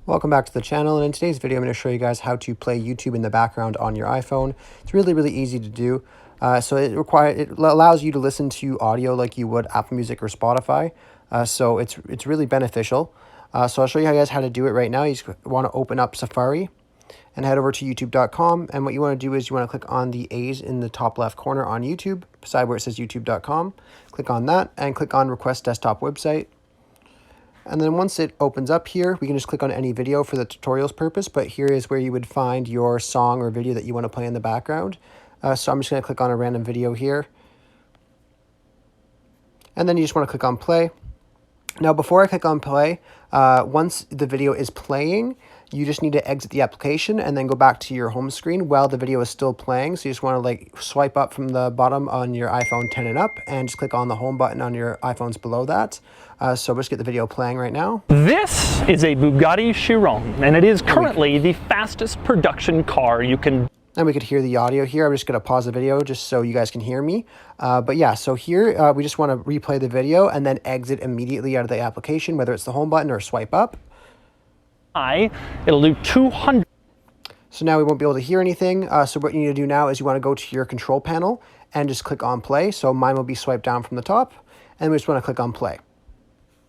Welcome back to the channel, and in today's video I'm going to show you guys how to play YouTube in the background on your iPhone. It's really easy to do. So it allows you to listen to audio like you would Apple Music or Spotify. So it's really beneficial. So I'll show you guys how to do it right now. You just want to open up Safari and head over to youtube.com, and what you want to do is you want to click on the A's in the top left corner on YouTube, beside where it says youtube.com. Click on that and click on Request Desktop Website. And then once it opens up here, we can just click on any video for the tutorial's purpose, but here is where you would find your song or video that you want to play in the background. So I'm just going to click on a random video here. And then you just want to click on play. Now before I click on play, once the video is playing, you just need to exit the application and then go back to your home screen while the video is still playing. So you just want to swipe up from the bottom on your iPhone 10 and up and just click on the home button on your iPhones below that. So let's get the video playing right now. This is a Bugatti Chiron, and it is currently the fastest production car you can. And we could hear the audio here. I'm just going to pause the video just so you guys can hear me. But yeah, so here we just want to replay the video and then exit immediately out of the application, whether it's the home button or swipe up. It'll do 200. So now we won't be able to hear anything. So what you need to do now is you want to go to your control panel and just click on play. So mine will be swiped down from the top, and we just want to click on play.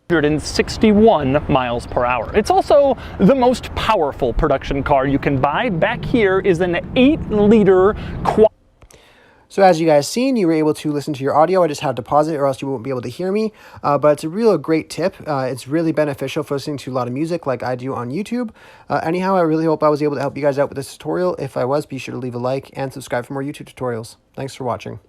161 miles per hour. It's also the most powerful production car you can buy. Back here is an 8-liter quad. So as you guys seen, you were able to listen to your audio. I just had to pause it or else you won't be able to hear me. But it's a real great tip. It's really beneficial for listening to a lot of music like I do on YouTube. Anyhow, I really hope I was able to help you guys out with this tutorial. If I was, be sure to leave a like and subscribe for more YouTube tutorials. Thanks for watching.